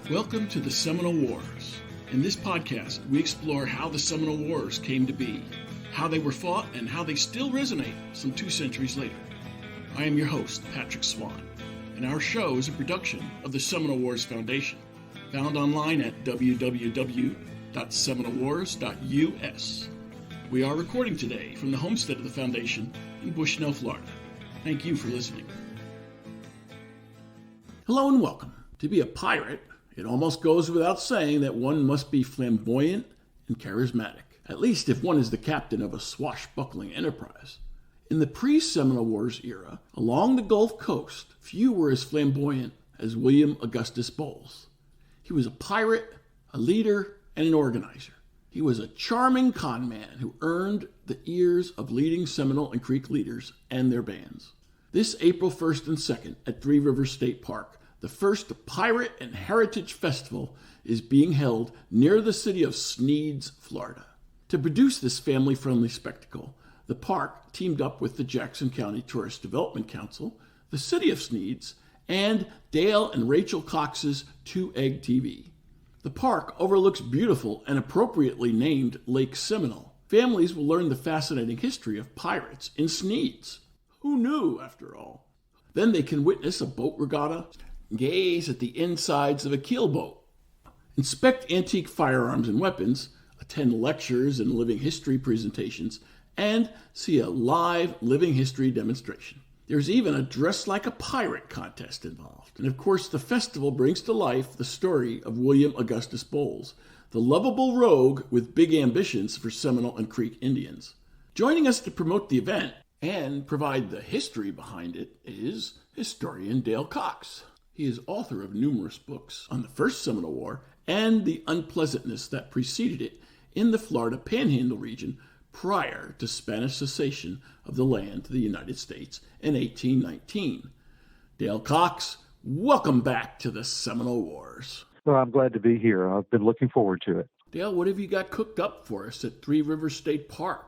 Welcome to the Seminole Wars. In this podcast, we explore how the Seminole Wars came to be, how they were fought, and how they still resonate some 2 centuries later. I am your host, Patrick Swan, and our show is a production of the Seminole Wars Foundation, found online at www.seminolewars.us. We are recording today from the homestead of the Foundation in Bushnell, Florida. Thank you for listening. Hello and welcome. To be a pirate, it almost goes without saying that one must be flamboyant and charismatic, at least if one is the captain of a swashbuckling enterprise. In the pre-Seminole Wars era, along the Gulf Coast, few were as flamboyant as William Augustus Bowles. He was a pirate, a leader, and an organizer. He was a charming con man who earned the ears of leading Seminole and Creek leaders and their bands. This April 1st and 2nd at Three Rivers State Park, the first Pirate and Heritage Festival is being held near the city of Sneads, Florida. To produce this family-friendly spectacle, the park teamed up with the Jackson County Tourist Development Council, the city of Sneads, and Dale and Rachael Cox's TwoEggTV. The park overlooks beautiful and appropriately named Lake Seminole. Families will learn the fascinating history of pirates in Sneads. Who knew, after all? Then they can witness a boat regatta, gaze at the insides of a keel boat, inspect antique firearms and weapons, attend lectures and living history presentations, and see a live living history demonstration. There's even a dress like a pirate contest involved. And of course, the festival brings to life the story of William Augustus Bowles, the lovable rogue with big ambitions for Seminole and Creek Indians. Joining us to promote the event and provide the history behind it is historian Dale Cox. He is author of numerous books on the First Seminole War and the unpleasantness that preceded it in the Florida Panhandle region prior to Spanish cessation of the land to the United States in 1819. Dale Cox, welcome back to the Seminole Wars. Well, I'm glad to be here. I've been looking forward to it. Dale, what have you got cooked up for us at Three Rivers State Park?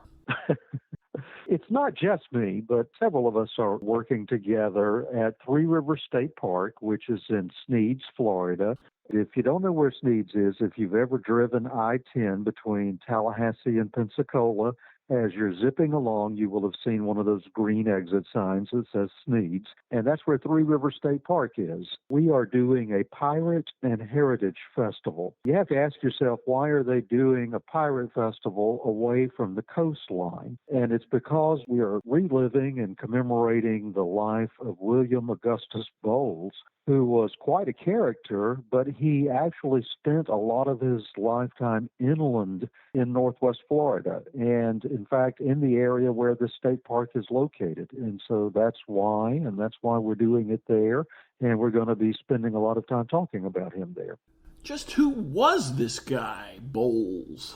It's not just me, but several of us are working together at Three Rivers State Park, which is in Sneads, Florida. If you don't know where Sneads is, if you've ever driven I-10 between Tallahassee and Pensacola, as you're zipping along, you will have seen one of those green exit signs that says Sneads, and that's where Three Rivers State Park is. We are doing a Pirate and Heritage Festival. You have to ask yourself, why are they doing a pirate festival away from the coastline? And it's because we are reliving and commemorating the life of William Augustus Bowles, who was quite a character, but he actually spent a lot of his lifetime inland in northwest Florida, and in fact in the area where the state park is located. And so that's why we're doing it there, and we're going to be spending a lot of time talking about him there. Just who was this guy, Bowles?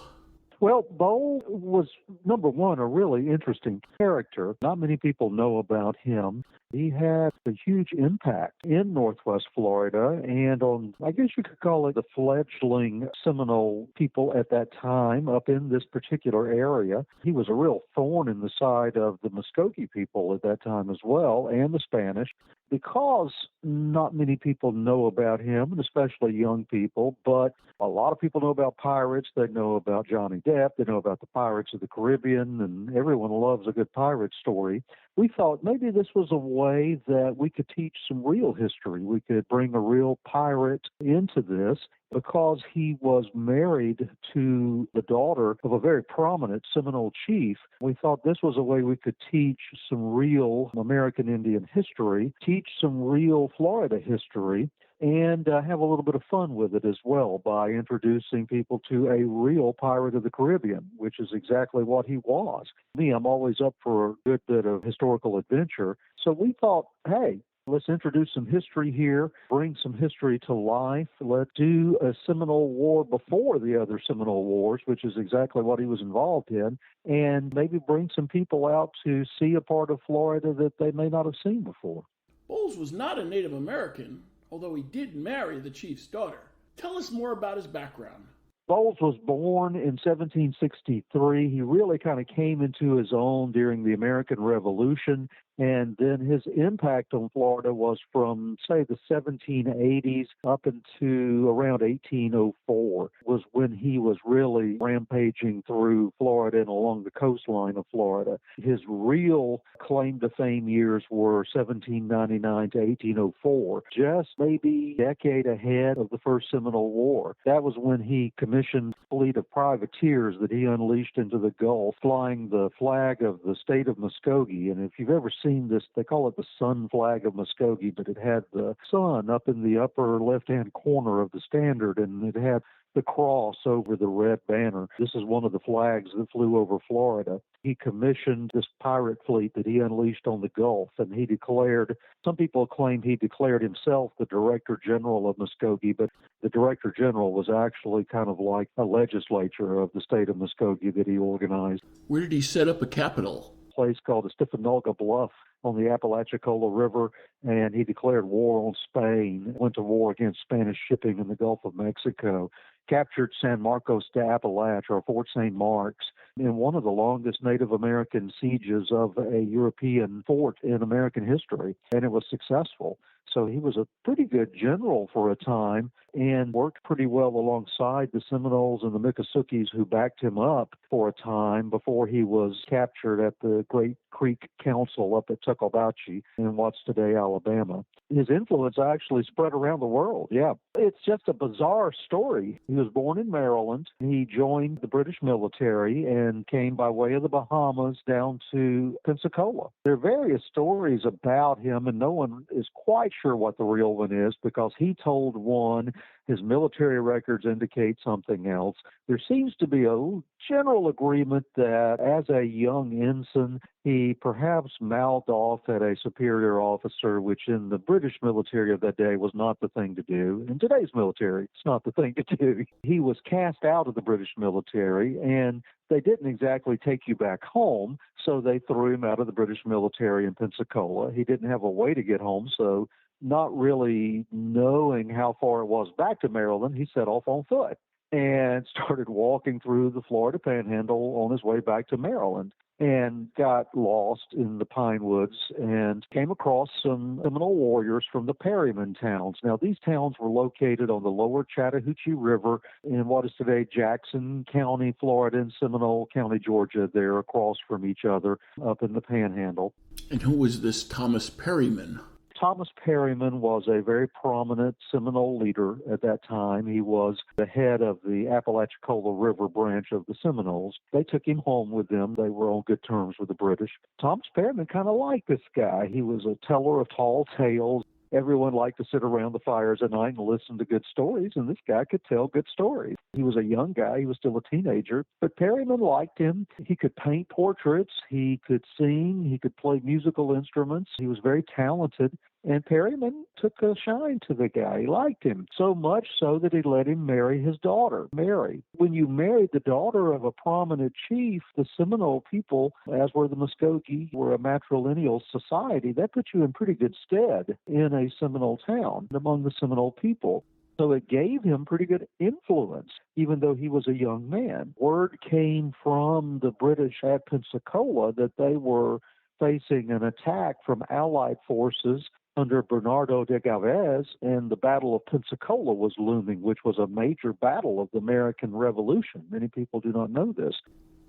Well, Bowles was, number one, a really interesting character. Not many people know about him. He had a huge impact in northwest Florida and on, I guess you could call it, the fledgling Seminole people at that time up in this particular area. He was a real thorn in the side of the Muskogee people at that time as well, and the Spanish, because not many people know about him, and especially young people, but a lot of people know about pirates. They know about Johnny Depp. They know about the Pirates of the Caribbean, and everyone loves a good pirate story. We thought maybe this was a way that we could teach some real history. We could bring a real pirate into this because he was married to the daughter of a very prominent Seminole chief. We thought this was a way we could teach some real American Indian history, teach some real Florida history, and have a little bit of fun with it as well by introducing people to a real pirate of the Caribbean, which is exactly what he was. Me, I'm always up for a good bit of historical adventure. So we thought, hey, let's introduce some history here, bring some history to life. Let's do a Seminole War before the other Seminole Wars, which is exactly what he was involved in, and maybe bring some people out to see a part of Florida that they may not have seen before. Bowles was not a Native American, although he did marry the chief's daughter. Tell us more about his background. Bowles was born in 1763. He really kind of came into his own during the American Revolution. And then his impact on Florida was from, say, the 1780s up into around 1804 was when he was really rampaging through Florida and along the coastline of Florida. His real claim to fame years were 1799 to 1804, just maybe a decade ahead of the First Seminole War. That was when he commissioned a fleet of privateers that he unleashed into the Gulf, flying the flag of the state of Muskogee. And if you've ever seen this, they call it the sun flag of Muskogee, but it had the sun up in the upper left-hand corner of the standard, and it had the cross over the red banner. This is one of the flags that flew over Florida. He commissioned this pirate fleet that he unleashed on the Gulf, and he declared, some people claim he declared himself the Director General of Muskogee, but the Director General was actually kind of like a legislature of the state of Muskogee that he organized. Where did he set up a capital? A place called the Stifanolga Bluff on the Apalachicola River, and he declared war on Spain, went to war against Spanish shipping in the Gulf of Mexico, captured San Marcos de Apalach, or Fort St. Mark's, in one of the longest Native American sieges of a European fort in American history, and it was successful. So he was a pretty good general for a time and worked pretty well alongside the Seminoles and the Miccosukees who backed him up for a time before he was captured at the Great Creek Council up at Tuckabouchie in what's today Alabama. His influence actually spread around the world, yeah. It's just a bizarre story. He was born in Maryland. He joined the British military and came by way of the Bahamas down to Pensacola. There are various stories about him, and no one is quite sure what the real one is because he told one, his military records indicate something else. There seems to be a general agreement that as a young ensign, he perhaps mouthed off at a superior officer, which in the British military of that day was not the thing to do. In today's military, it's not the thing to do. He was cast out of the British military, and they didn't exactly take you back home, so they threw him out of the British military in Pensacola. He didn't have a way to get home, so not really knowing how far it was back to Maryland, he set off on foot and started walking through the Florida Panhandle on his way back to Maryland and got lost in the pine woods and came across some Seminole warriors from the Perryman towns. Now, these towns were located on the lower Chattahoochee River in what is today Jackson County, Florida, and Seminole County, Georgia. They're across from each other up in the Panhandle. And who was this Thomas Perryman? Thomas Perryman was a very prominent Seminole leader at that time. He was the head of the Apalachicola River branch of the Seminoles. They took him home with them. They were on good terms with the British. Thomas Perryman kind of liked this guy. He was a teller of tall tales. Everyone liked to sit around the fires at night and listen to good stories, and this guy could tell good stories. He was a young guy. He was still a teenager, but Perryman liked him. He could paint portraits. He could sing. He could play musical instruments. He was very talented, and Perryman took a shine to the guy. He liked him so much so that he let him marry his daughter, Mary. When you married the daughter of a prominent chief, the Seminole people, as were the Muskogee, were a matrilineal society. That put you in pretty good stead in a Seminole town among the Seminole people. So it gave him pretty good influence, even though he was a young man. Word came from the British at Pensacola that they were facing an attack from Allied forces under Bernardo de Galvez, and the Battle of Pensacola was looming, which was a major battle of the American Revolution. Many people do not know this.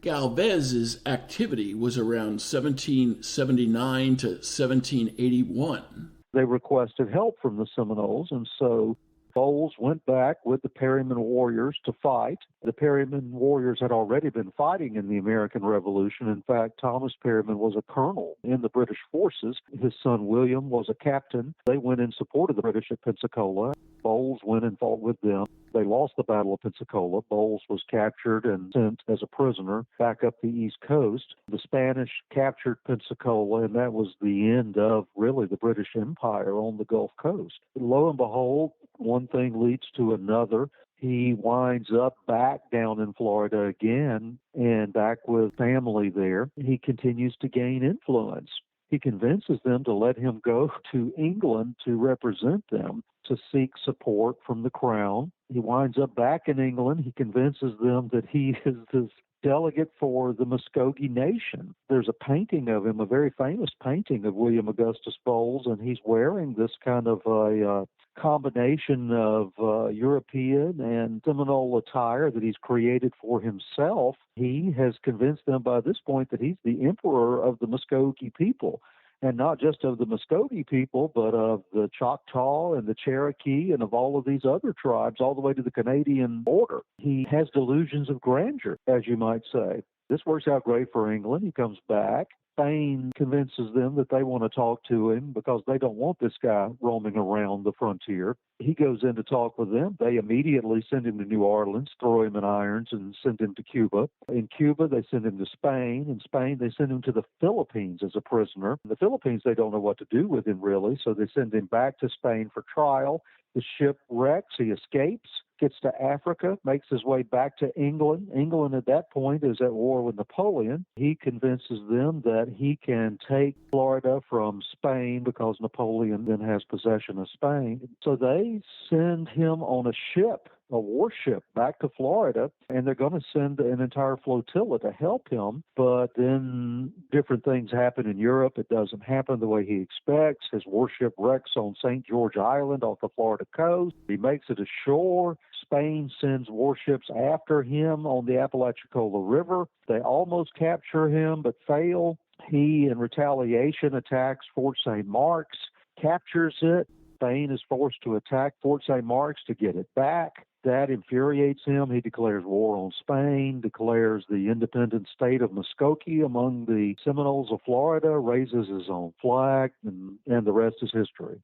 Galvez's activity was around 1779 to 1781. They requested help from the Seminoles, and so Bowles went back with the Perryman warriors to fight. The Perryman warriors had already been fighting in the American Revolution. In fact, Thomas Perryman was a colonel in the British forces. His son William was a captain. They went in support of the British at Pensacola. Bowles went and fought with them. They lost the Battle of Pensacola. Bowles was captured and sent as a prisoner back up the East Coast. The Spanish captured Pensacola, and that was the end of really the British Empire on the Gulf Coast. Lo and behold, one thing leads to another. He winds up back down in Florida again and back with family there. He continues to gain influence. He convinces them to let him go to England to represent them, to seek support from the crown. He winds up back in England. He convinces them that he is this delegate for the Muskogee Nation. There's a painting of him, a very famous painting of William Augustus Bowles, and he's wearing this kind of a combination of European and Seminole attire that he's created for himself. He has convinced them by this point that he's the emperor of the Muskogee people. And not just of the Muskogee people, but of the Choctaw and the Cherokee and of all of these other tribes, all the way to the Canadian border. He has delusions of grandeur, as you might say. This works out great for England. He comes back. Spain convinces them that they want to talk to him because they don't want this guy roaming around the frontier. He goes in to talk with them. They immediately send him to New Orleans, throw him in irons, and send him to Cuba. In Cuba, they send him to Spain. In Spain, they send him to the Philippines as a prisoner. In the Philippines, they don't know what to do with him, really, so they send him back to Spain for trial. The ship wrecks. He escapes, gets to Africa, makes his way back to England. England at that point is at war with Napoleon. He convinces them that he can take Florida from Spain because Napoleon then has possession of Spain. So they send him on a ship, a warship, back to Florida, and they're going to send an entire flotilla to help him. But then different things happen in Europe. It doesn't happen the way he expects. His warship wrecks on St. George Island off the Florida coast. He makes it ashore. Spain sends warships after him on the Apalachicola River. They almost capture him but fail. He, in retaliation, attacks Fort St. Mark's, captures it. Spain is forced to attack Fort St. Mark's to get it back. That infuriates him. He declares war on Spain, declares the independent state of Muskogee among the Seminoles of Florida, raises his own flag, and the rest is history.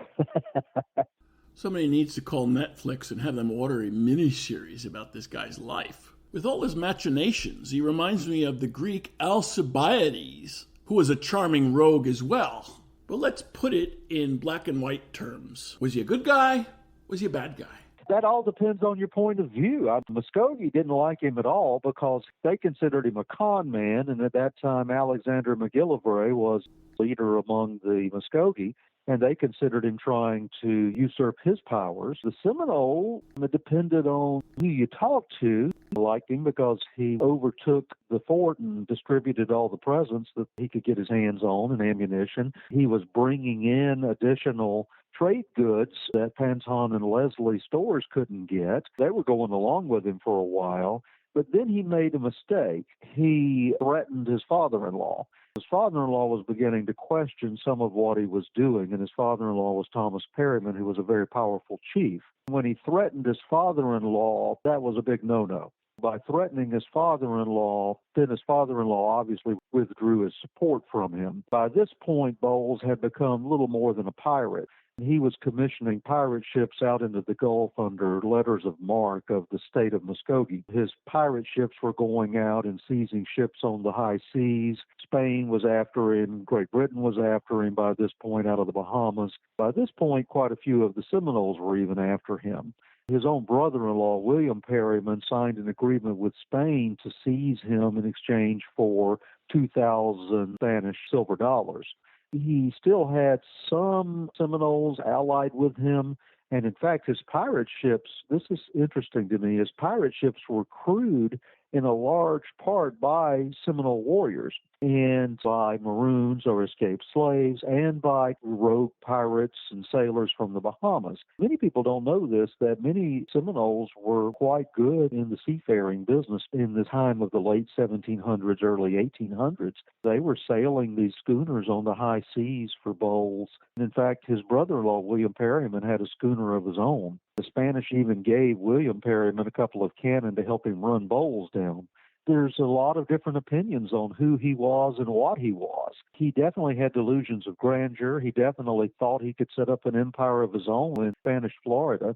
Somebody needs to call Netflix and have them order a miniseries about this guy's life. With all his machinations, he reminds me of the Greek Alcibiades, who was a charming rogue as well. But let's put it in black and white terms. Was he a good guy? Was he a bad guy? That all depends on your point of view. Muskogee didn't like him at all because they considered him a con man, and at that time Alexander McGillivray was leader among the Muskogee, and they considered him trying to usurp his powers. The Seminole, it depended on who you talked to. Liked him because he overtook the fort and distributed all the presents that he could get his hands on and ammunition. He was bringing in additional trade goods that Panton and Leslie stores couldn't get. They were going along with him for a while, but then he made a mistake. He threatened his father-in-law. His father-in-law was beginning to question some of what he was doing, and his father-in-law was Thomas Perryman, who was a very powerful chief. When he threatened his father-in-law, that was a big no-no. By threatening his father-in-law, then his father-in-law obviously withdrew his support from him. By this point, Bowles had become little more than a pirate. He was commissioning pirate ships out into the Gulf under letters of marque of the state of Muskogee. His pirate ships were going out and seizing ships on the high seas. Spain was after him. Great Britain was after him by this point out of the Bahamas. By this point, quite a few of the Seminoles were even after him. His own brother-in-law, William Perryman, signed an agreement with Spain to seize him in exchange for 2,000 Spanish silver dollars. He still had some Seminoles allied with him, and in fact, his pirate ships, this is interesting to me, his pirate ships were crewed in a large part by Seminole warriors and by Maroons or escaped slaves and by rogue pirates and sailors from the Bahamas. Many people don't know this, that many Seminoles were quite good in the seafaring business in the time of the late 1700s, early 1800s. They were sailing these schooners on the high seas for Bowles. And in fact, his brother-in-law, William Perryman, had a schooner of his own. The Spanish even gave William Perryman a couple of cannon to help him run Bowles down. There's a lot of different opinions on who he was and what he was. He definitely had delusions of grandeur. He definitely thought he could set up an empire of his own in Spanish Florida.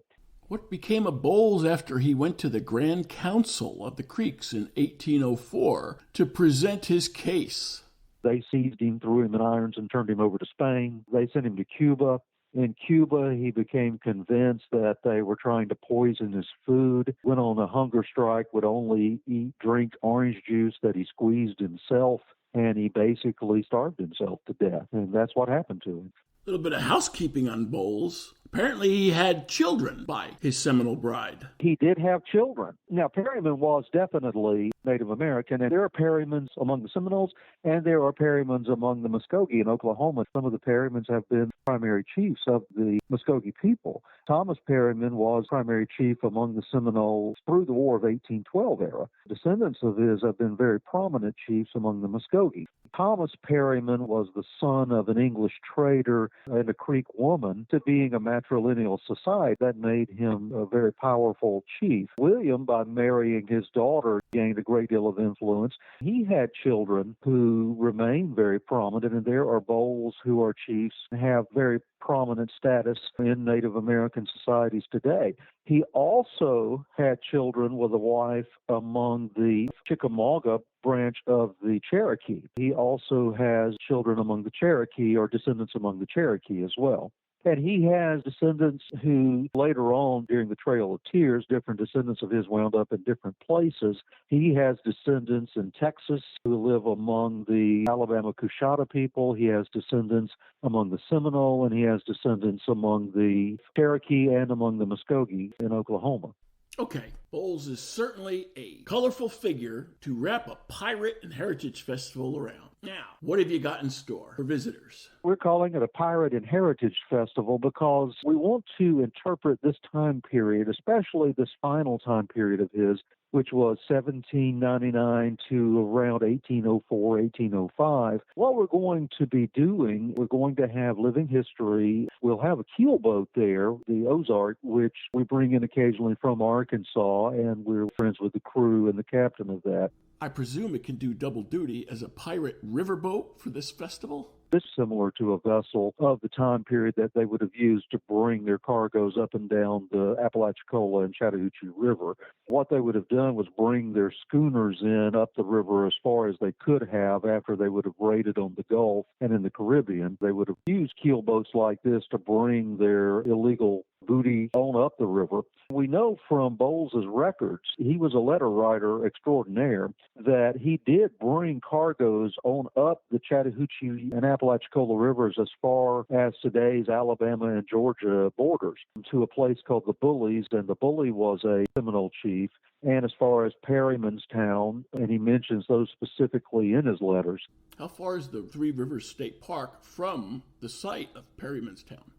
What became of Bowles after he went to the Grand Council of the Creeks in 1804 to present his case? They seized him, threw him in irons, and turned him over to Spain. They sent him to Cuba. In Cuba, he became convinced that they were trying to poison his food, went on a hunger strike, would only drink orange juice that he squeezed himself, and he basically starved himself to death. And that's what happened to him. A little bit of housekeeping on Bowles. Apparently he had children by his Seminole bride. He did have children. Now, Perryman was definitely Native American, and there are Perrymans among the Seminoles, and there are Perrymans among the Muskogee in Oklahoma. Some of the Perrymans have been primary chiefs of the Muskogee people. Thomas Perryman was primary chief among the Seminoles through the War of 1812 era. Descendants of his have been very prominent chiefs among the Muskogee. Thomas Perryman was the son of an English trader and a Creek woman. To being a matrilineal society, that made him a very powerful chief. William, by marrying his daughter, gained a great deal of influence. He had children who remain very prominent, and there are Bowles who are chiefs and have very prominent status in Native American societies today. He also had children with a wife among the Chickamauga branch of the Cherokee. He also has children among the Cherokee, or descendants among the Cherokee as well. And he has descendants who later on during the Trail of Tears, different descendants of his wound up in different places. He has descendants in Texas who live among the Alabama Coushatta people. He has descendants among the Seminole, and he has descendants among the Cherokee and among the Muskogee in Oklahoma. Okay, Bowles is certainly a colorful figure to wrap a pirate and heritage festival around. Now, what have you got in store for visitors? We're calling it a Pirate and Heritage Festival because we want to interpret this time period, especially this final time period of his, which was 1799 to around 1804, 1805. What we're going to be doing, we're going to have living history. We'll have a keel boat there, the Ozark, which we bring in occasionally from Arkansas, and we're friends with the crew and the captain of that. I presume it can do double duty as a pirate riverboat for this festival? It's similar to a vessel of the time period that they would have used to bring their cargoes up and down the Apalachicola and Chattahoochee River. What they would have done was bring their schooners in up the river as far as they could have after they would have raided on the Gulf and in the Caribbean. They would have used keel boats like this to bring their illegal booty on up the river. We know from Bowles's records, he was a letter writer extraordinaire, that he did bring cargoes on up the Chattahoochee and Apalachicola rivers as far as today's Alabama and Georgia borders to a place called the Bullies, and the Bully was a Seminole chief. And as far as Perryman's Town, and he mentions those specifically in his letters. How far is the Three Rivers State Park from the site of Perryman's Town?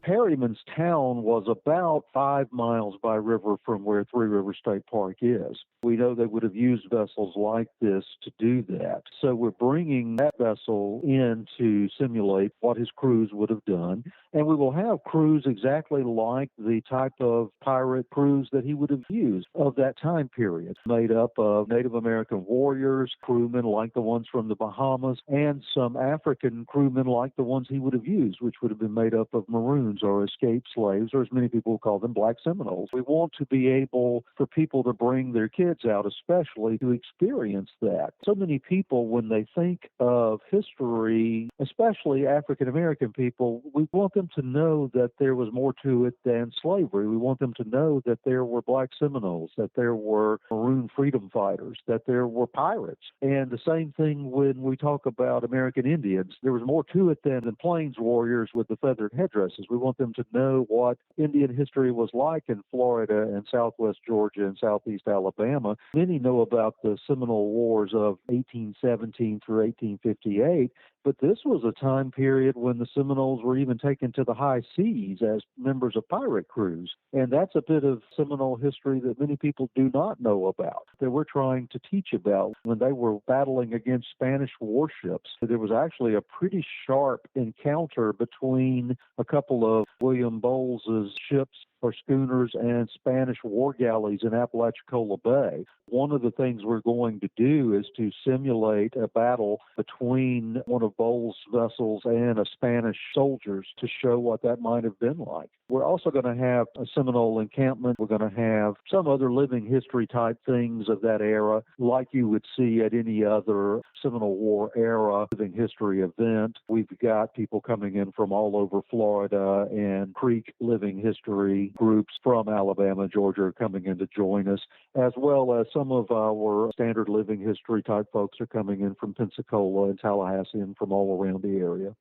Perryman's Town was about 5 miles by river from where Three Rivers State Park is. We know they would have used vessels like this to do that. So we're bringing that vessel in to simulate what his crews would have done. And we will have crews exactly like the type of pirate crews that he would have used of that time period, made up of Native American warriors, crewmen like the ones from the Bahamas, and some African crewmen like the ones he would have used, which would have been made up of maroons or escaped slaves, or as many people call them, black Seminoles. We want to be able for people to bring their kids out, especially to experience that. So many people, when they think of history, especially African American people, we want them to know that there was more to it than slavery. We want them to know that there were black Seminoles, that there were maroon freedom fighters, that there were pirates. And the same thing when we talk about American Indians. There was more to it than plains warriors with the feathered headdresses. We want them to know what Indian history was like in Florida and southwest Georgia and southeast Alabama. Many know about the Seminole Wars of 1817 through 1858, but this was a time period when the Seminoles were even taken to the high seas as members of pirate crews. And that's a bit of Seminole history that many people do not know about, that we're trying to teach about. When they were battling against Spanish warships, there was actually a pretty sharp encounter between a couple of William Bowles's ships or schooners and Spanish war galleys in Apalachicola Bay. One of the things we're going to do is to simulate a battle between one of Bowles' vessels and a Spanish soldiers to show what that might have been like. We're also going to have a Seminole encampment. We're going to have some other living history type things of that era, like you would see at any other Seminole War era living history event. We've got people coming in from all over Florida, and Creek living history groups from Alabama, Georgia coming in to join us, as well as some of our standard living history type folks are coming in from Pensacola and Tallahassee and from all around the area.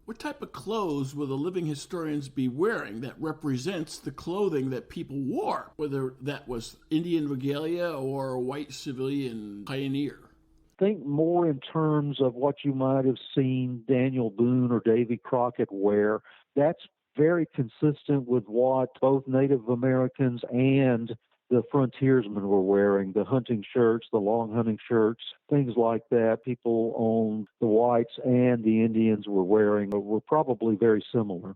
What type of clothes will the living historians be wearing that represents the clothing that people wore, whether that was Indian regalia or white civilian pioneer? Think more in terms of what you might have seen Daniel Boone or Davy Crockett wear. That's very consistent with what both Native Americans and the frontiersmen were wearing, the hunting shirts, the long hunting shirts, things like that. People on the whites and the Indians were wearing were probably very similar.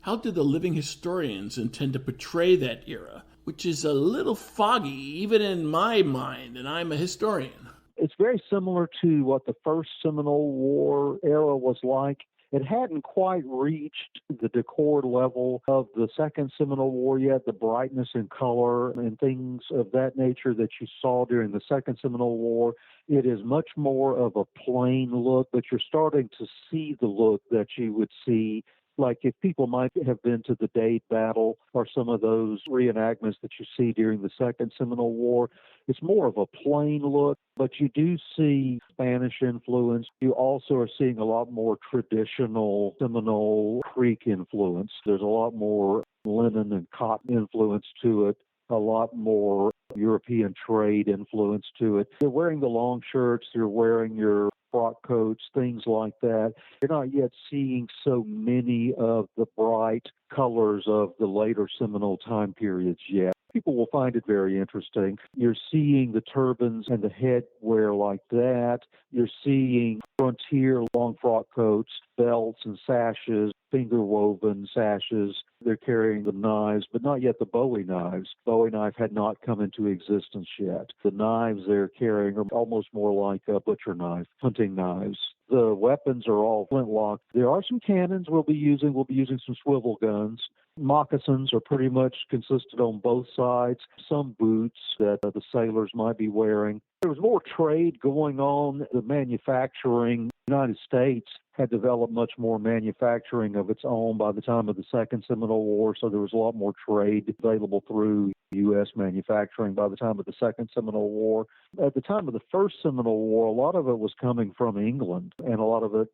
How did the living historians intend to portray that era, which is a little foggy even in my mind, and I'm a historian? It's very similar to what the first Seminole War era was like. It hadn't quite reached the decor level of the second Seminole War yet, the brightness and color and things of that nature that you saw during the second Seminole War. It is much more of a plain look, but you're starting to see the look that you would see. Like if people might have been to the Dade Battle or some of those reenactments that you see during the Second Seminole War, it's more of a plain look, but you do see Spanish influence. You also are seeing a lot more traditional Seminole Creek influence. There's a lot more linen and cotton influence to it, a lot more European trade influence to it. They're wearing the long shirts, they're wearing your frock coats, things like that. You're not yet seeing so many of the bright colors of the later Seminole time periods yet. People will find it very interesting. You're seeing the turbans and the headwear like that. You're seeing frontier long frock coats, belts and sashes, finger-woven sashes. They're carrying the knives, but not yet the Bowie knives. Bowie knife had not come into existence yet. The knives they're carrying are almost more like a butcher knife, hunting knives. The weapons are all flintlock. There are some cannons we'll be using. We'll be using some swivel guns. Moccasins are pretty much consistent on both sides. Some boots that the sailors might be wearing. There was more trade going on. The manufacturing, the United States had developed much more manufacturing of its own by the time of the Second Seminole War, so there was a lot more trade available through U.S. manufacturing by the time of the Second Seminole War. At the time of the First Seminole War, a lot of it was coming from England, and a lot of it,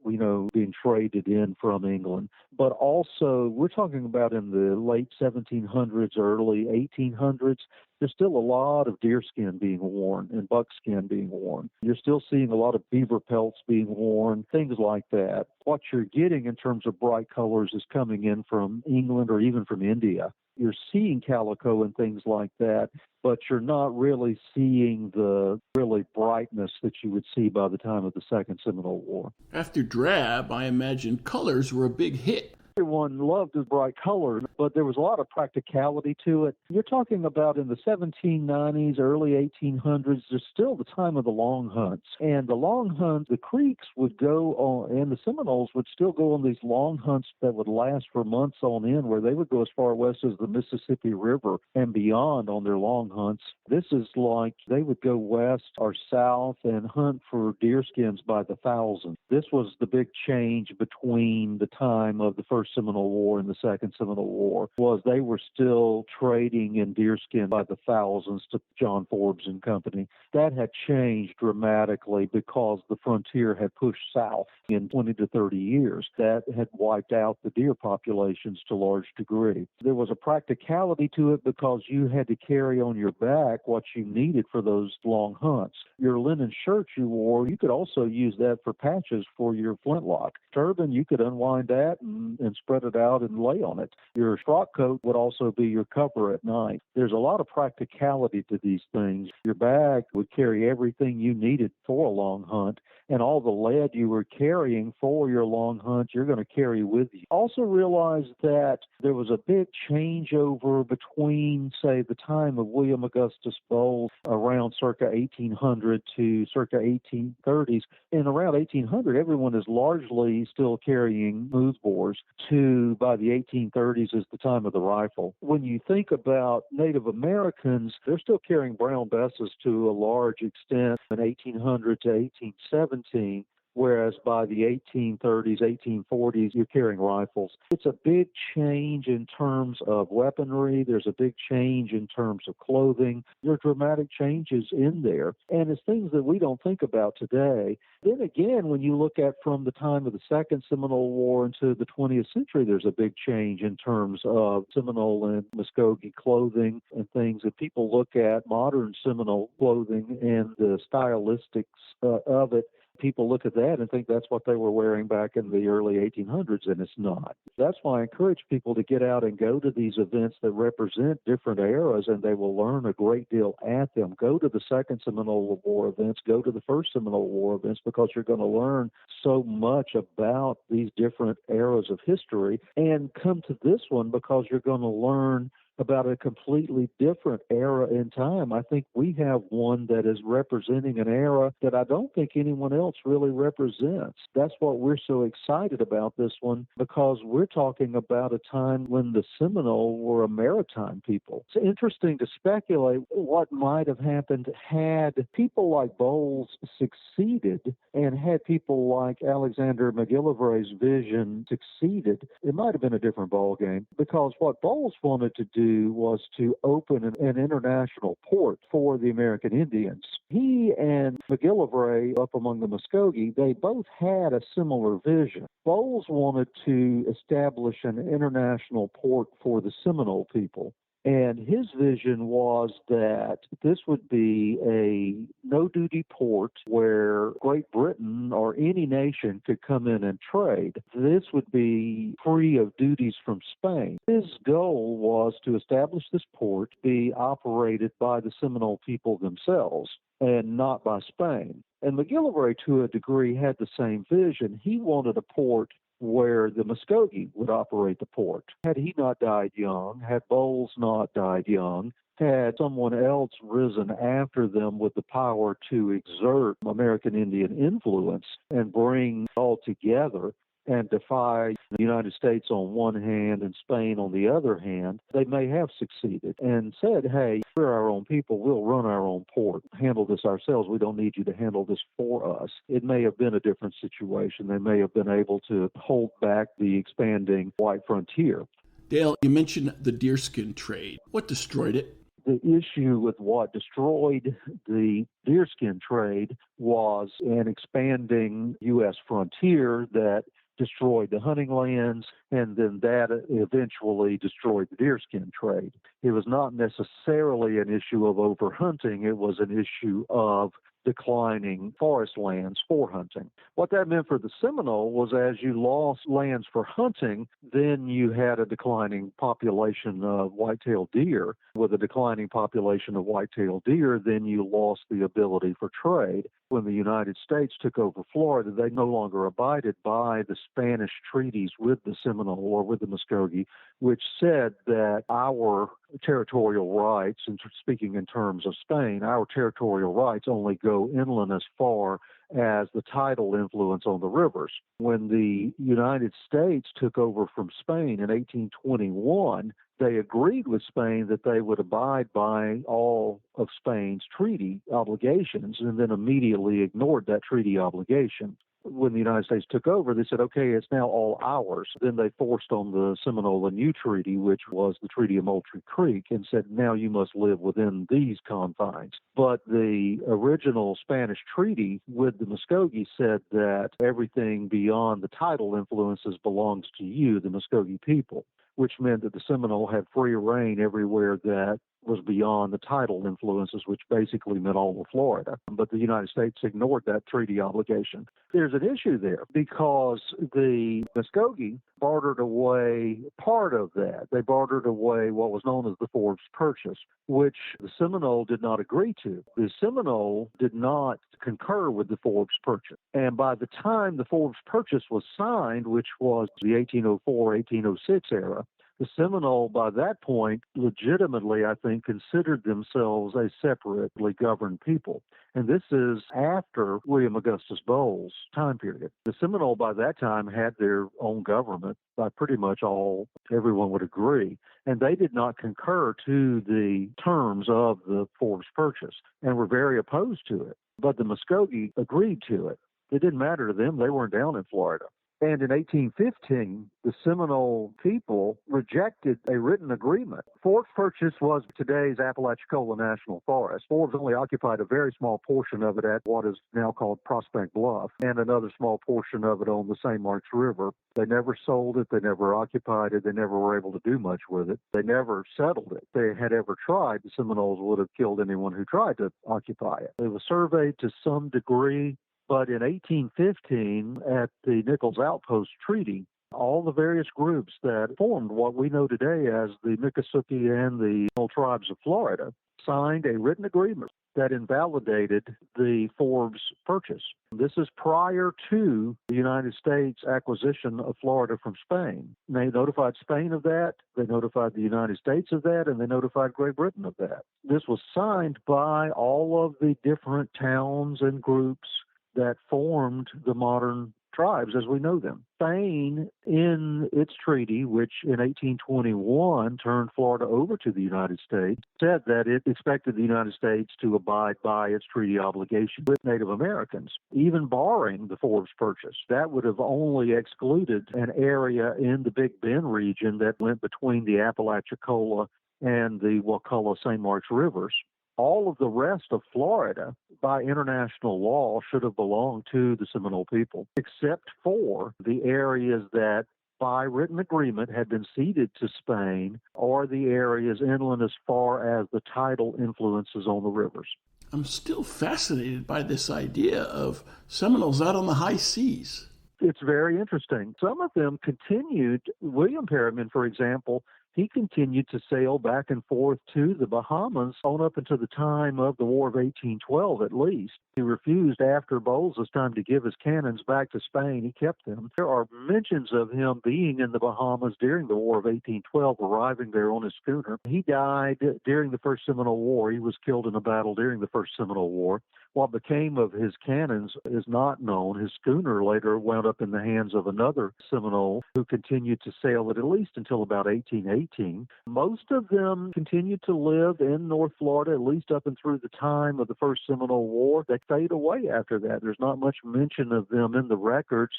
being traded in from England. But also, we're talking about in the late 1700s, early 1800s, there's still a lot of deerskin being worn and buckskin being worn. You're still seeing a lot of beaver pelts being worn, things like that. What you're getting in terms of bright colors is coming in from England or even from India. You're seeing calico and things like that, but you're not really seeing the really brightness that you would see by the time of the Second Seminole War. After drab, I imagine colors were a big hit. Everyone loved the bright colors, but there was a lot of practicality to it. You're talking about in the 1790s, early 1800s, there's still the time of the long hunts. And the long hunts, the Creeks would go on, and the Seminoles would still go on these long hunts that would last for months on end, where they would go as far west as the Mississippi River and beyond on their long hunts. This is like they would go west or south and hunt for deerskins by the thousand. This was the big change between the time of the First Seminole War and the Second Seminole War, was they were still trading in deerskin by the thousands to John Forbes and company. That had changed dramatically because the frontier had pushed south in 20 to 30 years. That had wiped out the deer populations to a large degree. There was a practicality to it because you had to carry on your back what you needed for those long hunts. Your linen shirt you wore, you could also use that for patches for your flintlock. Turban, you could unwind that and spread it out and lay on it. Your frock coat would also be your cover at night. There's a lot of practicality to these things. Your bag would carry everything you needed for a long hunt, and all the lead you were carrying for your long hunt, you're going to carry with you. Also realize that there was a big changeover between, say, the time of William Augustus Bowles around circa 1800 to circa 1830s. In around 1800, everyone is largely still carrying smoothbores. To by the 1830s is the time of the rifle. When you think about Native Americans, they're still carrying brown besses to a large extent in 1800 to 1817. whereas by the 1830s, 1840s, you're carrying rifles. It's a big change in terms of weaponry. There's a big change in terms of clothing. There are dramatic changes in there, and it's things that we don't think about today. Then again, when you look at from the time of the Second Seminole War into the 20th century, there's a big change in terms of Seminole and Muskogee clothing and things. If people look at modern Seminole clothing and the stylistics of it, people look at that and think that's what they were wearing back in the early 1800s, and it's not. That's why I encourage people to get out and go to these events that represent different eras, and they will learn a great deal at them. Go to the Second Seminole War events, go to the First Seminole War events, because you're going to learn so much about these different eras of history, and come to this one because you're going to learn about a completely different era in time. I think we have one that is representing an era that I don't think anyone else really represents. That's what we're so excited about this one, because we're talking about a time when the Seminole were a maritime people. It's interesting to speculate what might have happened had people like Bowles succeeded, and had people like Alexander McGillivray's vision succeeded. It might have been a different ballgame, because what Bowles wanted to do was to open an international port for the American Indians. He and McGillivray, up among the Muskogee, they both had a similar vision. Bowles wanted to establish an international port for the Seminole people. And his vision was that this would be a no-duty port where Great Britain or any nation could come in and trade. This would be free of duties from Spain. His goal was to establish this port, be operated by the Seminole people themselves and not by Spain. And McGillivray, to a degree, had the same vision. He wanted a port where the Muskogee would operate the port. Had he not died young, had Bowles not died young, had someone else risen after them with the power to exert American Indian influence and bring all together and defy the United States on one hand and Spain on the other hand, they may have succeeded and said, hey, we're our own people, we'll run our own port, handle this ourselves, we don't need you to handle this for us. It may have been a different situation. They may have been able to hold back the expanding white frontier. Dale, you mentioned the deerskin trade. What destroyed it? The issue with what destroyed the deerskin trade was an expanding U.S. frontier that destroyed the hunting lands, and then that eventually destroyed the deerskin trade. It was not necessarily an issue of overhunting. It was an issue of declining forest lands for hunting. What that meant for the Seminole was as you lost lands for hunting, then you had a declining population of white-tailed deer. With a declining population of white-tailed deer, then you lost the ability for trade. When the United States took over Florida, they no longer abided by the Spanish treaties with the Seminole or with the Muskogee, which said that our territorial rights, and speaking in terms of Spain, our territorial rights only go inland as far as the tidal influence on the rivers. When the United States took over from Spain in 1821, they agreed with Spain that they would abide by all of Spain's treaty obligations and then immediately ignored that treaty obligation. When the United States took over, they said, okay, it's now all ours. Then they forced on the Seminole a new treaty, which was the Treaty of Moultrie Creek, and said, now you must live within these confines. But the original Spanish treaty with the Muskogee said that everything beyond the tidal influences belongs to you, the Muskogee people, which meant that the Seminole had free reign everywhere that was beyond the tidal influences, which basically meant all of Florida. But the United States ignored that treaty obligation. There's an issue there because the Muskogee bartered away part of that. They bartered away what was known as the Forbes Purchase, which the Seminole did not agree to. The Seminole did not concur with the Forbes Purchase. And by the time the Forbes Purchase was signed, whiwhich was the 1804-1806 era, the Seminole, by that point, legitimately, I think, considered themselves a separately governed people. And this is after William Augustus Bowles' time period. The Seminole, by that time, had their own government by pretty much all everyone would agree. And they did not concur to the terms of the Forbes Purchase and were very opposed to it. But the Muskogee agreed to it. It didn't matter to them. They weren't down in Florida. And in 1815, the Seminole people rejected a written agreement. Forbes Purchase was today's Apalachicola National Forest. Forbes only occupied a very small portion of it at what is now called Prospect Bluff, and another small portion of it on the St. Marks River. They never sold it. They never occupied it. They never were able to do much with it. They never settled it. If they had ever tried, the Seminoles would have killed anyone who tried to occupy it. It was surveyed to some degree. But in 1815, at the Nichols Outpost Treaty, all the various groups that formed what we know today as the Miccosukee and the Seminole Tribes of Florida signed a written agreement that invalidated the Forbes Purchase. This is prior to the United States acquisition of Florida from Spain. They notified Spain of that, they notified the United States of that, and they notified Great Britain of that. This was signed by all of the different towns and groups that formed the modern tribes as we know them. Spain, in its treaty, which in 1821 turned Florida over to the United States, said that it expected the United States to abide by its treaty obligation with Native Americans, even barring the Forbes Purchase. That would have only excluded an area in the Big Bend region that went between the Apalachicola and the Wakulla St. Marks rivers. All of the rest of Florida, by international law, should have belonged to the Seminole people, except for the areas that, by written agreement, had been ceded to Spain, or the areas inland as far as the tidal influences on the rivers. I'm still fascinated by this idea of Seminoles out on the high seas. It's very interesting. Some of them continued. William Perryman, for example, he continued to sail back and forth to the Bahamas on up until the time of the War of 1812 at least. He refused after Bowles' time to give his cannons back to Spain. He kept them. There are mentions of him being in the Bahamas during the War of 1812, arriving there on his schooner. He died during the First Seminole War. He was killed in a battle during the First Seminole War. What became of his cannons is not known. His schooner later wound up in the hands of another Seminole who continued to sail it at least until about 1818. Most of them continued to live in North Florida, at least up and through the time of the First Seminole War. They fade away after that. There's not much mention of them in the records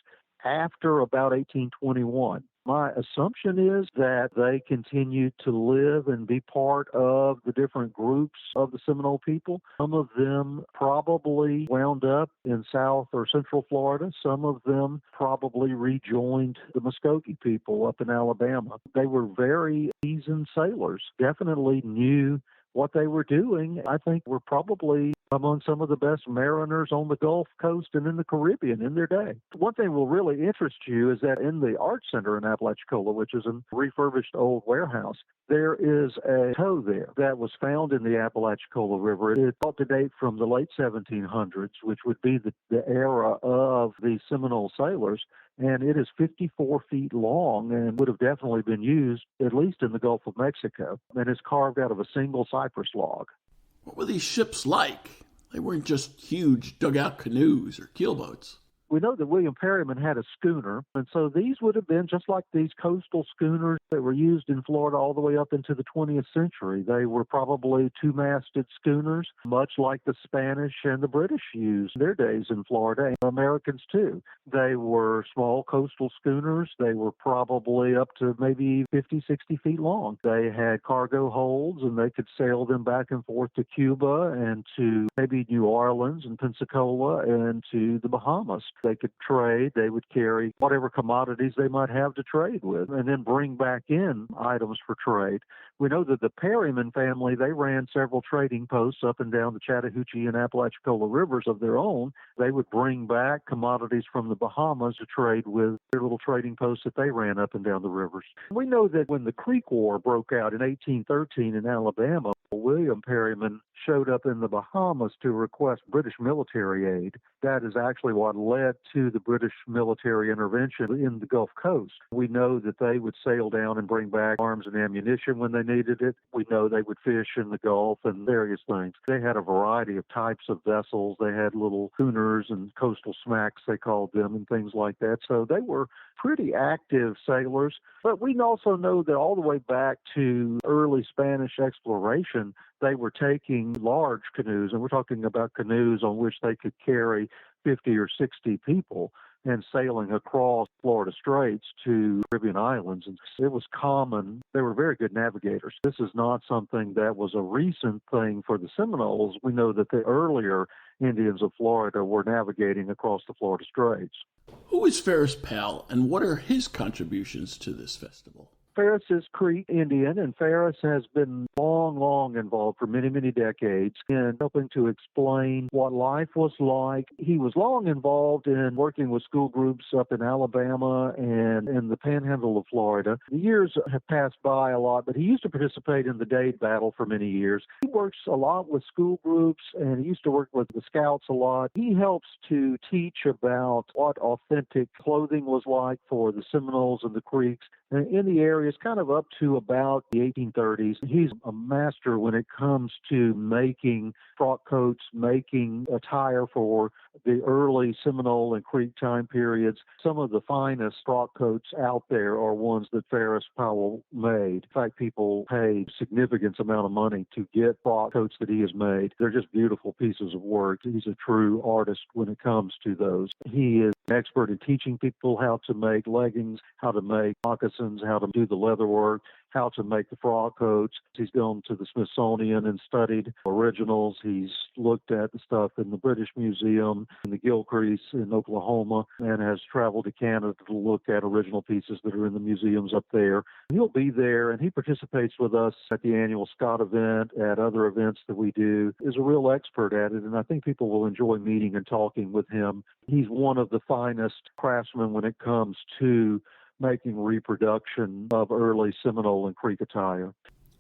after about 1821. My assumption is that they continued to live and be part of the different groups of the Seminole people. Some of them probably wound up in South or Central Florida. Some of them probably rejoined the Muskogee people up in Alabama. They were very seasoned sailors, definitely knew what they were doing. I think were probably among some of the best mariners on the Gulf Coast and in the Caribbean in their day. One thing will really interest you is that in the Art Center in Apalachicola, which is a refurbished old warehouse, there is a toe there that was found in the Apalachicola River. It's thought to date from the late 1700s, which would be the era of the Seminole sailors, and it is 54 feet long and would have definitely been used at least in the Gulf of Mexico, and is carved out of a single cypress log. What were these ships like? They weren't just huge dugout canoes or keelboats. We know that William Perryman had a schooner, and so these would have been just like these coastal schooners that were used in Florida all the way up into the 20th century. They were probably two-masted schooners, much like the Spanish and the British used in their days in Florida, and Americans too. They were small coastal schooners. They were probably up to maybe 50, 60 feet long. They had cargo holds, and they could sail them back and forth to Cuba and to maybe New Orleans and Pensacola and to the Bahamas. They could trade. They would carry whatever commodities they might have to trade with and then bring back in items for trade. We know that the Perryman family, they ran several trading posts up and down the Chattahoochee and Apalachicola rivers of their own. They would bring back commodities from the Bahamas to trade with their little trading posts that they ran up and down the rivers. We know that when the Creek War broke out in 1813 in Alabama, William Perryman showed up in the Bahamas to request British military aid. That is actually what led to the British military intervention in the Gulf Coast. We know that they would sail down and bring back arms and ammunition when they needed it. We know they would fish in the Gulf and various things. They had a variety of types of vessels. They had little schooners and coastal smacks, they called them, and things like that. So they were pretty active sailors. But we also know that all the way back to early Spanish exploration, they were taking large canoes, and we're talking about canoes on which they could carry 50 or 60 people and sailing across Florida Straits to Caribbean islands. And it was common. They were very good navigators. This is not something that was a recent thing for the Seminoles. We know that the earlier Indians of Florida were navigating across the Florida Straits. Who is Ferris Powell, and what are his contributions to this festival? Ferris is Creek Indian, and Ferris has been long involved for many, many decades in helping to explain what life was like. He was long involved in working with school groups up in Alabama and in the panhandle of Florida. The years have passed by a lot, but he used to participate in the Dade Battle for many years. He works a lot with school groups, and he used to work with the Scouts a lot. He helps to teach about what authentic clothing was like for the Seminoles and the Creeks in the areas kind of up to about the 1830s. He's a master when it comes to making frock coats, making attire for the early Seminole and Creek time periods. Some of the finest frock coats out there are ones that Ferris Powell made. In fact, people pay significant amount of money to get frock coats that he has made. They're just beautiful pieces of work. He's a true artist when it comes to those. He is an expert in teaching people how to make leggings, how to make moccasins, how to do the leather work, how to make the frock coats. He's gone to the Smithsonian and studied originals. He's looked at the stuff in the British Museum in the Gilcrease in Oklahoma and has traveled to Canada to look at original pieces that are in the museums up there. He'll be there, and he participates with us at the annual Scott event, at other events that we do. He's a real expert at it, and I think people will enjoy meeting and talking with him. He's one of the finest craftsmen when it comes to making reproduction of early Seminole and Creek attire.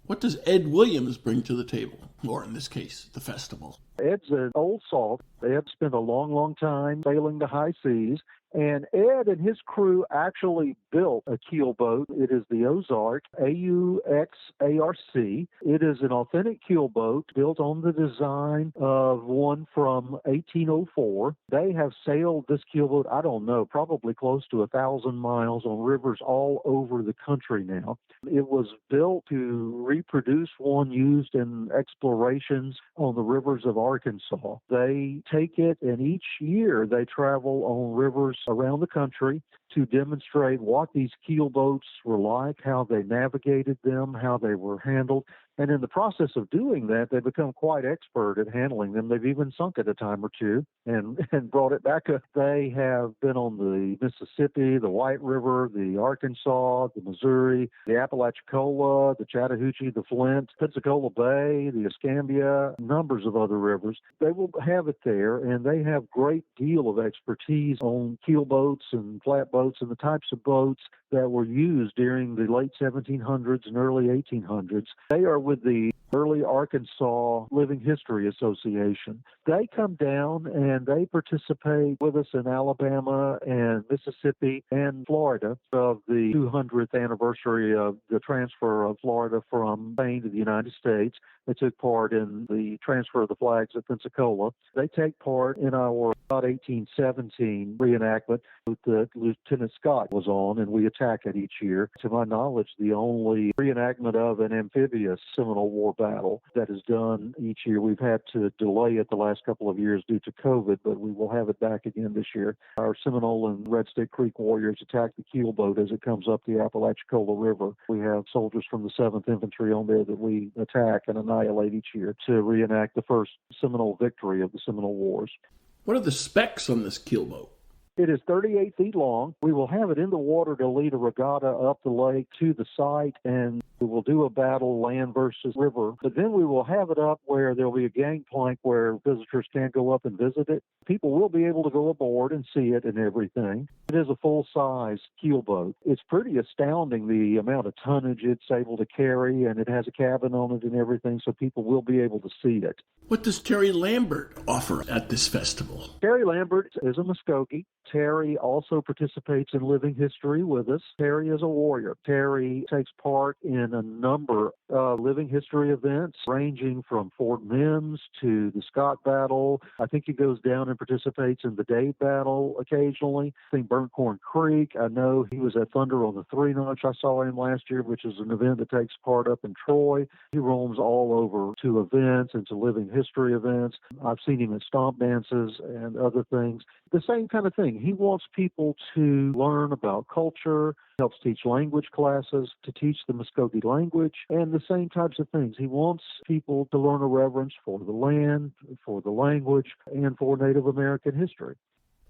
What does Ed Williams bring to the table, or in this case, the festival? Ed's an old salt. Ed spent a long time sailing the high seas, and Ed and his crew actually built a keel boat. It is the Ozark, AUXARC. It is an authentic keel boat built on the design of one from 1804. They have sailed this keel boat, I don't know, probably close to 1,000 miles on rivers all over the country now. It was built to reproduce one used in explorations on the rivers of Arkansas. They take it, and each year they travel on rivers around the country to demonstrate what these keel boats were like, how they navigated them, how they were handled. And in the process of doing that, they become quite expert at handling them. They've even sunk it a time or two and brought it back. They have been on the Mississippi, the White River, the Arkansas, the Missouri, the Apalachicola, the Chattahoochee, the Flint, Pensacola Bay, the Escambia, numbers of other rivers. They will have it there, and they have great deal of expertise on keel boats and flat boats and the types of boats that were used during the late 1700s and early 1800s. They are with the Early Arkansas Living History Association. They come down and they participate with us in Alabama and Mississippi and Florida of the 200th anniversary of the transfer of Florida from Spain to the United States. They took part in the transfer of the flags at Pensacola. They take part in our about 1817 reenactment that Lieutenant Scott was on, and we attack it each year. To my knowledge, the only reenactment of an amphibious Seminole War battle that is done each year. We've had to delay it the last couple of years due to COVID, but we will have it back again this year. Our Seminole and Red Stick Creek warriors attack the keel boat as it comes up the Apalachicola River. We have soldiers from the 7th Infantry on there that we attack and annihilate each year to reenact the first Seminole victory of the Seminole Wars. What are the specs on this keel boat? It is 38 feet long. We will have it in the water to lead a regatta up the lake to the site, and we will do a battle, land versus river. But then we will have it up where there will be a gangplank where visitors can go up and visit it. People will be able to go aboard and see it and everything. It is a full-size keel boat. It's pretty astounding the amount of tonnage it's able to carry, and it has a cabin on it and everything, so people will be able to see it. What does Terry Lambert offer at this festival? Terry Lambert is a Muskogee. Terry also participates in Living History with us. Terry is a warrior. Terry takes part in a number of Living History events, ranging from Fort Mims to the Scott Battle. I think he goes down and participates in the Dade Battle occasionally. I think Burnt Corn Creek. I know he was at Thunder on the Three Notch. I saw him last year, which is an event that takes part up in Troy. He roams all over to events and to living history events. I've seen him at stomp dances and other things. The same kind of thing. He wants people to learn about culture, helps teach language classes, to teach the Muskogee language, and the same types of things. He wants people to learn a reverence for the land, for the language, and for Native American history.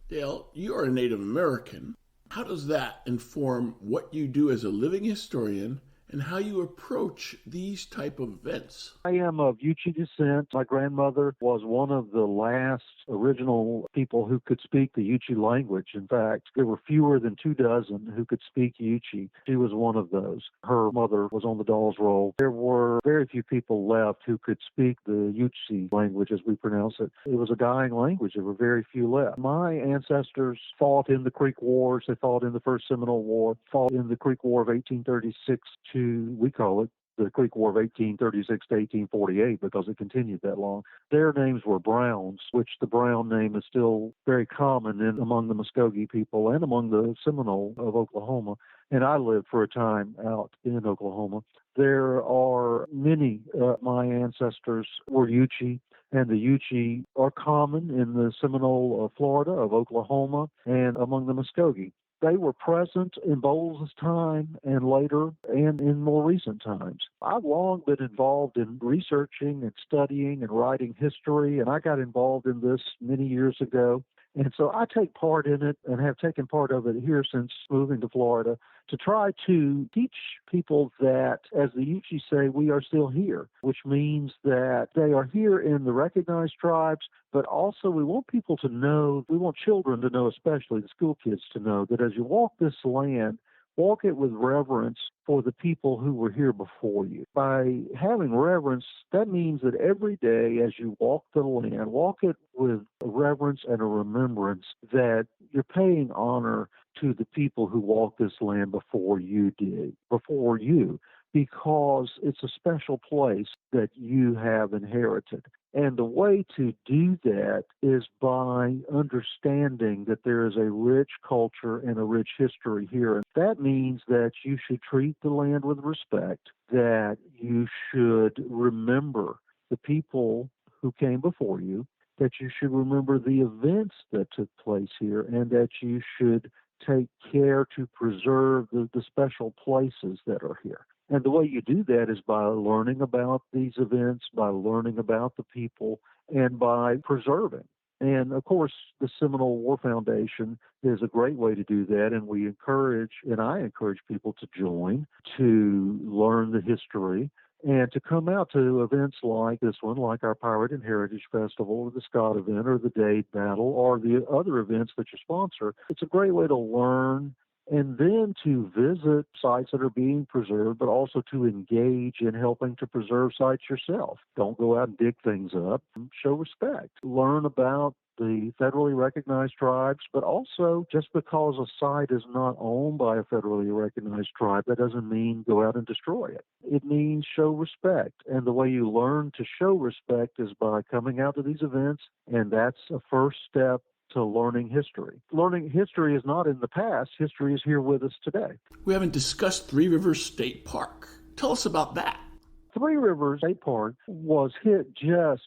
Dale, you are a Native American. How does that inform what you do as a living historian and how you approach these type of events? I am of Yuchi descent. My grandmother was one of the last original people who could speak the Yuchi language. In fact, there were fewer than 24 who could speak Yuchi. She was one of those. Her mother was on the Dawes Roll. There were very few people left who could speak the Yuchi language, as we pronounce it. It was a dying language. There were very few left. My ancestors fought in the Creek Wars. They fought in the First Seminole War, fought in the Creek War of 1836 we call it the Creek War of 1836 to 1848 because it continued that long. Their names were Browns, which the Brown name is still very common among the Muskogee people and among the Seminole of Oklahoma. And I lived for a time out in Oklahoma. There are many my ancestors were Yuchi, and the Yuchi are common in the Seminole of Florida, of Oklahoma, and among the Muskogee. They were present in Bowles' time and later and in more recent times. I've long been involved in researching and studying and writing history, and I got involved in this many years ago. And so I take part in it and have taken part of it here since moving to Florida to try to teach people that, as the Yuchi say, we are still here, which means that they are here in the recognized tribes, but also we want people to know, we want children to know, especially the school kids to know, that as you walk this land, walk it with reverence for the people who were here before you. By having reverence, that means that every day as you walk the land, walk it with a reverence and a remembrance that you're paying honor to the people who walked this land before you did, before you, because it's a special place that you have inherited. And the way to do that is by understanding that there is a rich culture and a rich history here. And that means that you should treat the land with respect, that you should remember the people who came before you, that you should remember the events that took place here, and that you should take care to preserve the special places that are here. And the way you do that is by learning about these events, by learning about the people, and by preserving. And, of course, the Seminole War Foundation is a great way to do that, and we encourage, and I encourage people to join, to learn the history, and to come out to events like this one, like our Pirate and Heritage Festival, or the Scott event, or the Dade Battle, or the other events that you sponsor. It's a great way to learn and then to visit sites that are being preserved, but also to engage in helping to preserve sites yourself. Don't go out and dig things up. Show respect. Learn about the federally recognized tribes, but also just because a site is not owned by a federally recognized tribe, that doesn't mean go out and destroy it. It means show respect. And the way you learn to show respect is by coming out to these events, and that's a first step to learning history. Learning history is not in the past. History is here with us today. We haven't discussed Three Rivers State Park. Tell us about that. Three Rivers State Park was hit just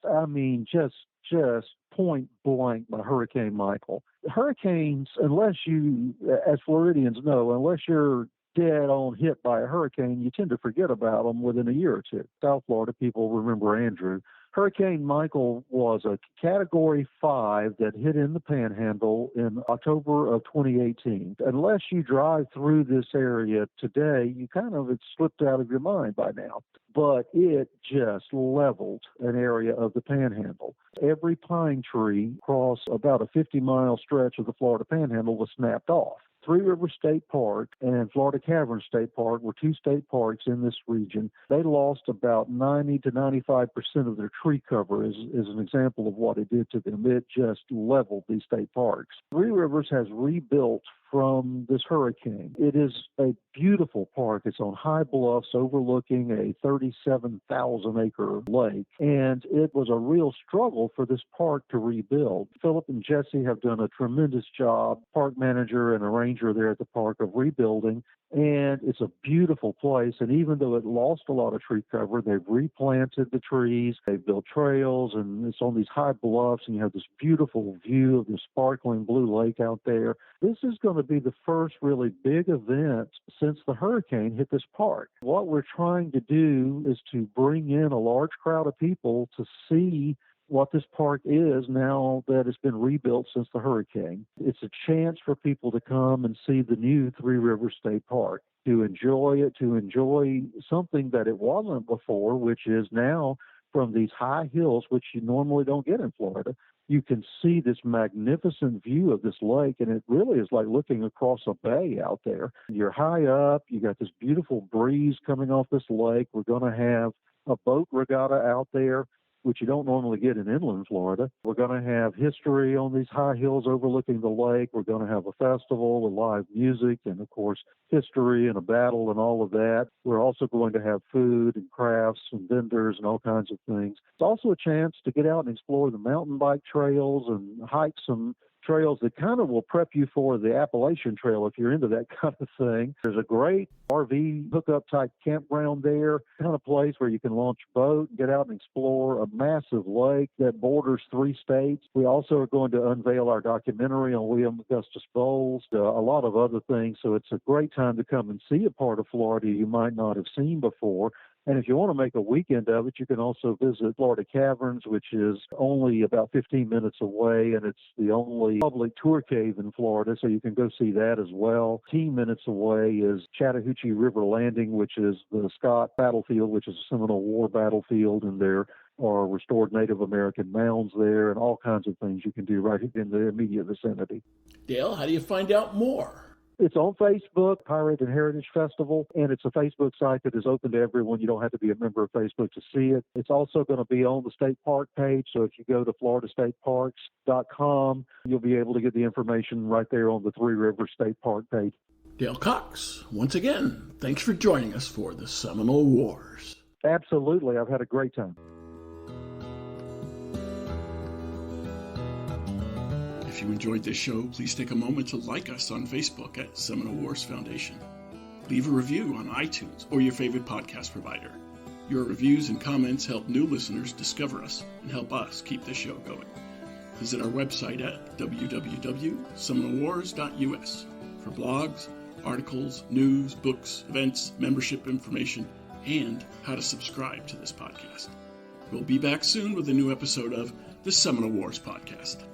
point blank by Hurricane Michael. Hurricanes, unless you, as Floridians know, unless you're dead on hit by a hurricane, you tend to forget about them within a year or two. South Florida people remember Andrew. Hurricane Michael was a Category 5 that hit in the Panhandle in October of 2018. Unless you drive through this area today, it's slipped out of your mind by now. But it just leveled an area of the Panhandle. Every pine tree across about a 50-mile stretch of the Florida Panhandle was snapped off. Three Rivers State Park and Florida Cavern State Park were two state parks in this region. They lost about 90 to 95% of their tree cover as an example of what it did to them. It just leveled these state parks. Three Rivers has rebuilt from this hurricane. It is a beautiful park. It's on high bluffs overlooking a 37,000-acre lake, and it was a real struggle for this park to rebuild. Philip and Jesse have done a tremendous job, park manager and a ranger there at the park, of rebuilding, and it's a beautiful place. And even though it lost a lot of tree cover, they've replanted the trees, they've built trails, and it's on these high bluffs, and you have this beautiful view of the sparkling blue lake out there. This is going to be the first really big event since the hurricane hit this park. What we're trying to do is to bring in a large crowd of people to see what this park is now that it's been rebuilt since the hurricane. It's a chance for people to come and see the new Three Rivers State Park, to enjoy it, to enjoy something that it wasn't before, which is now from these high hills, which you normally don't get in Florida. You can see this magnificent view of this lake, and it really is like looking across a bay out there. You're high up, you got this beautiful breeze coming off this lake. We're going to have a boat regatta out there, which you don't normally get in inland Florida. We're going to have history on these high hills overlooking the lake. We're going to have a festival with live music and, of course, history and a battle and all of that. We're also going to have food and crafts and vendors and all kinds of things. It's also a chance to get out and explore the mountain bike trails and hike some trails that kind of will prep you for the Appalachian Trail if you're into that kind of thing. There's a great RV hookup type campground there, kind of place where you can launch a boat, get out and explore a massive lake that borders 3 states. We also are going to unveil our documentary on William Augustus Bowles, a lot of other things. So it's a great time to come and see a part of Florida you might not have seen before. And if you want to make a weekend of it, you can also visit Florida Caverns, which is only about 15 minutes away, and it's the only public tour cave in Florida, so you can go see that as well. 10 minutes away is Chattahoochee River Landing, which is the Scott battlefield, which is a Seminole War battlefield, and there are restored Native American mounds there and all kinds of things you can do right in the immediate vicinity. Dale, how do you find out more? It's on Facebook, Pirate and Heritage Festival, and it's a Facebook site that is open to everyone. You don't have to be a member of Facebook to see it. It's also going to be on the state park page, so if you go to floridastateparks.com, you'll be able to get the information right there on the Three Rivers State Park page. Dale Cox, once again, thanks for joining us for the Seminole Wars. Absolutely. I've had a great time. If you enjoyed this show, please take a moment to like us on Facebook at Seminole Wars Foundation. Leave a review on iTunes or your favorite podcast provider. Your reviews and comments help new listeners discover us and help us keep the show going. Visit our website at www.seminolewars.us for blogs, articles, news, books, events, membership information, and how to subscribe to this podcast. We'll be back soon with a new episode of the Seminole Wars Podcast.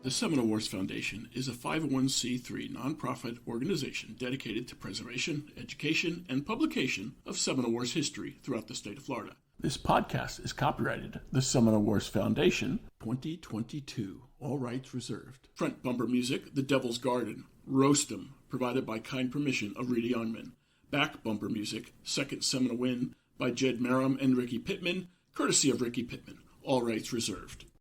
The Seminole Wars Foundation is a 501c3 nonprofit organization dedicated to preservation, education, and publication of Seminole Wars history throughout the state of Florida. This podcast is copyrighted the Seminole Wars Foundation 2022. All rights reserved. Front bumper music, The Devil's Garden, Roast 'em, provided by kind permission of Reedy Youngman. Back bumper music, Second Seminole Win, by Jed Merrim and Ricky Pittman, courtesy of Ricky Pittman. All rights reserved.